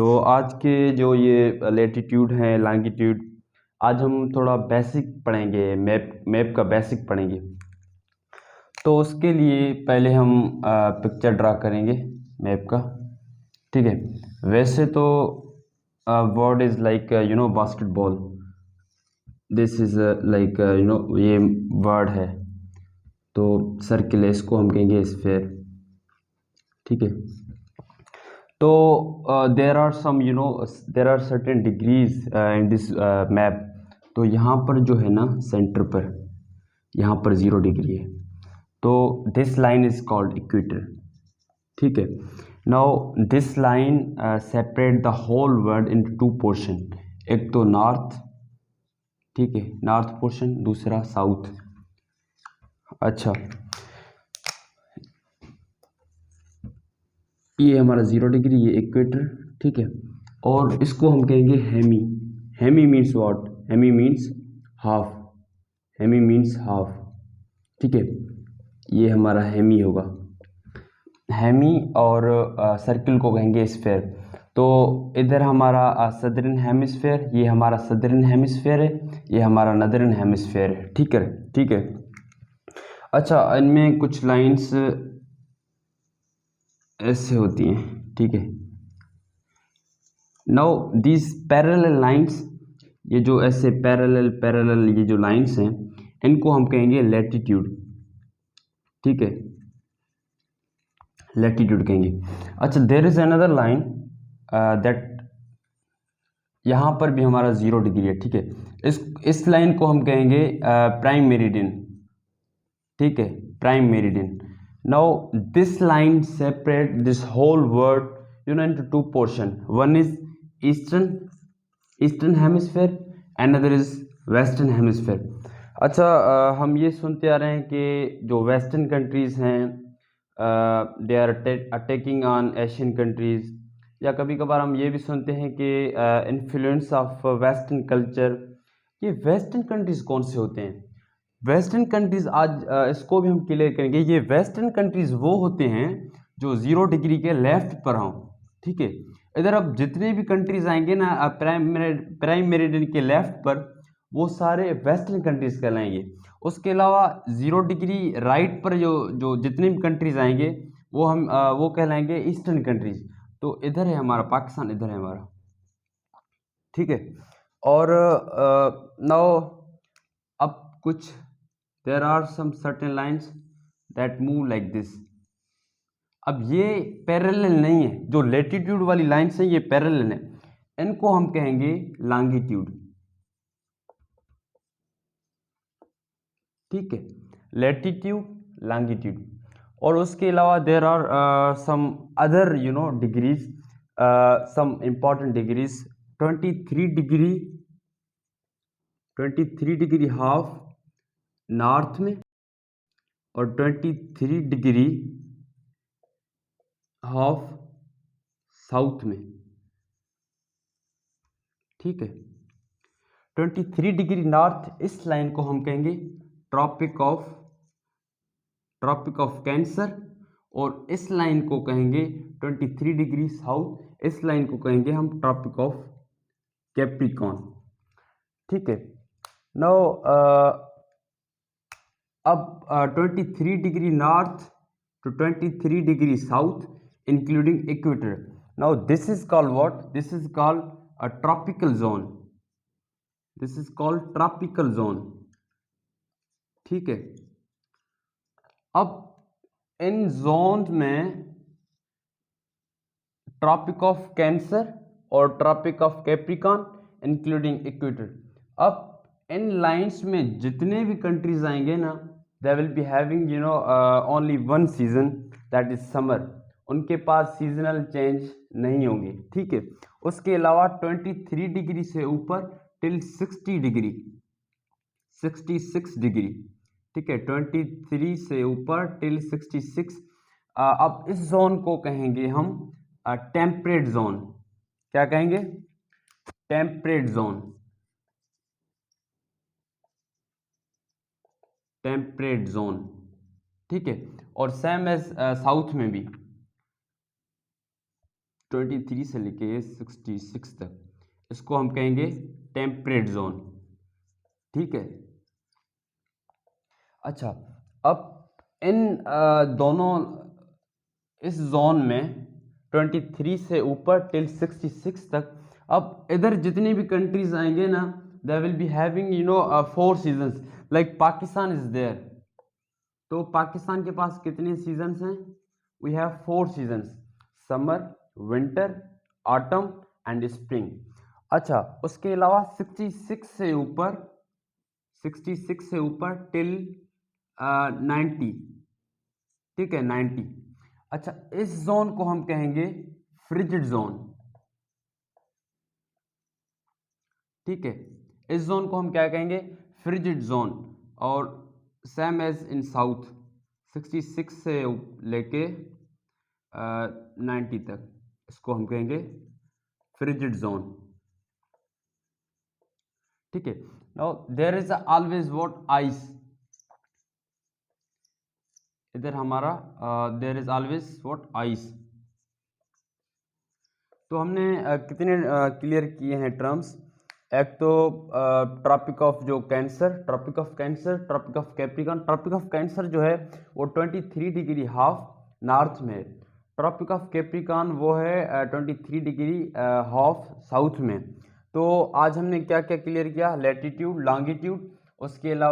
तो आज के जो ये लेटीट्यूड हैं, लॉन्गिट्यूड, आज हम थोड़ा बेसिक पढ़ेंगे, मैप का बेसिक पढ़ेंगे। तो उसके लिए पहले हम पिक्चर ड्रा करेंगे मैप का, ठीक है। वैसे तो word is like basketball, this is like ये वर्ड है। तो सर्किल है, इसको हम कहेंगे स्फीयर, ठीक है। तो there are certain degrees in this map. तो यहाँ पर जो है ना, सेंटर पर यहाँ पर 0 डिग्री है, तो this line is called equator, ठीक है। Now this line separate the whole world into 2 portion, एक तो नॉर्थ, ठीक है, नॉर्थ पोर्शन, दूसरा साउथ। अच्छा, ये हमारा 0 डिग्री, ये इक्वेटर, ठीक है। और इसको हम कहेंगे hemi. Hemi means what? Hemi means half, hemi means half, ठीक है। ये हमारा हेमी होगा, हेमी। और सर्किल को कहेंगे स्फीयर। तो इधर हमारा सदर्न हेमिस्फीयर, ये हमारा सदर्न हेमिस्फीयर है, ये हमारा नदर्न हेमिस्फीयर है, ठीक है, ठीक है। अच्छा, इनमें कुछ लाइंस ऐसे होती हैं, ठीक है। नाउ दीज पैरेलल लाइंस, ये जो ऐसे पैरेलल ये जो लाइंस हैं, इनको हम कहेंगे लैटिट्यूड, ठीक है, लैटिट्यूड कहेंगे। अच्छा, there is another line that, यहाँ पर भी हमारा 0 डिग्री है, ठीक है। इस लाइन को हम कहेंगे प्राइम मेरिडियन, ठीक है, prime meridian. Now this line separate this whole world into 2 portion, one is eastern hemisphere, another is western hemisphere. अच्छा, हम ये सुनते आ रहे हैं कि जो वेस्टर्न कंट्रीज़ हैं they are attacking on Asian countries, या कभी कभार हम ये भी सुनते हैं कि इन्फ्लुएंस ऑफ वेस्टर्न कल्चर। ये वेस्टर्न कंट्रीज़ कौन से होते हैं? वेस्टर्न कंट्रीज़, आज इसको भी हम क्लियर करेंगे। ये वेस्टर्न कंट्रीज़ वो होते हैं जो 0 डिग्री के लेफ्ट पर हों, ठीक है। इधर अब जितने भी कंट्रीज़ आएंगे ना प्राइम मेरिडियन के लेफ्ट पर, वो सारे वेस्टर्न कंट्रीज़ कहलाएंगे। उसके अलावा 0 डिग्री राइट पर जो जो जितने भी कंट्रीज़ आएंगे, वो हम वो कहलाएंगे ईस्टर्न कंट्रीज़। तो इधर है हमारा पाकिस्तान, इधर है हमारा, ठीक है। और नाउ अब कुछ, there are some certain lines that move like this. अब ये पैरेलल नहीं है, जो लेटीट्यूड वाली लाइन्स हैं ये पैरेलल है, इनको हम कहेंगे लॉन्गिट्यूड, ठीक है, लेटीट्यूड, लॉन्गिट्यूड। और उसके अलावा there are some other degrees, some important degrees. 23 degree half north में, और 23 डिग्री हाफ साउथ में, ठीक है। 23 डिग्री नॉर्थ, इस लाइन को हम कहेंगे ट्रॉपिक ऑफ कैंसर, और इस लाइन को कहेंगे 23 डिग्री साउथ, इस लाइन को कहेंगे हम ट्रॉपिक ऑफ कैप्रिकॉर्न, ठीक है। नो अब 23 degree north to 23 degree south including equator. Now this is called what? This is called a tropical zone, this is called tropical zone, ठीक है। अब इन जोन में ट्रॉपिक ऑफ कैंसर और tropic of capricorn including equator. अब इन lines में जितने भी कंट्रीज आएंगे ना, they will be having only one season, that is summer. उनके पास सीजनल चेंज नहीं होंगे, ठीक है। उसके अलावा 23 डिग्री से ऊपर टिल 60 डिग्री, 66 डिग्री, ठीक है, 23 से ऊपर टिल 66। अब इस जोन को कहेंगे हम टेम्परेट जोन। क्या कहेंगे? टेम्परेट जोन, टेम्परेट जोन, ठीक है। और सेम एज साउथ में भी, 23 से लेके 66 तक, इसको हम कहेंगे टेम्परेट जोन। ठीक है। अच्छा, अब इन दोनों इस जोन में 23 से ऊपर टिल 66 तक, अब इधर जितनी भी कंट्रीज आएंगे ना, they will be having 4 seasons, like Pakistan is there. तो पाकिस्तान के पास कितने सीजन्स हैं? We have 4 seasons, summer, winter, autumn and spring. अच्छा, उसके अलावा 66 से ऊपर टिल 90, ठीक है, 90। अच्छा, इस जोन को हम कहेंगे फ्रिजिड जोन। ठीक है, इस जोन को हम क्या कहेंगे? Frigid zone. और सेम एज इन साउथ, 66 से लेके 90 तक, इसको हम कहेंगे फ्रिजिड जोन। ठीक है। Now there is always what? Ice. इधर हमारा there is always what? Ice. तो हमने कितने क्लियर किए हैं टर्म्स? एक तो ट्रॉपिक ऑफ जो cancer, tropic of cancer, tropic of capricorn. Tropic of cancer जो है वो 23 डिग्री हाफ नॉर्थ में है। ट्रॉपिक ऑफ कैप्रिकॉन वो है 23 डिग्री हाफ साउथ में। तो आज हमने क्या क्या क्लियर किया? लैटिट्यूड, लॉन्गिट्यूड, उसके अलावा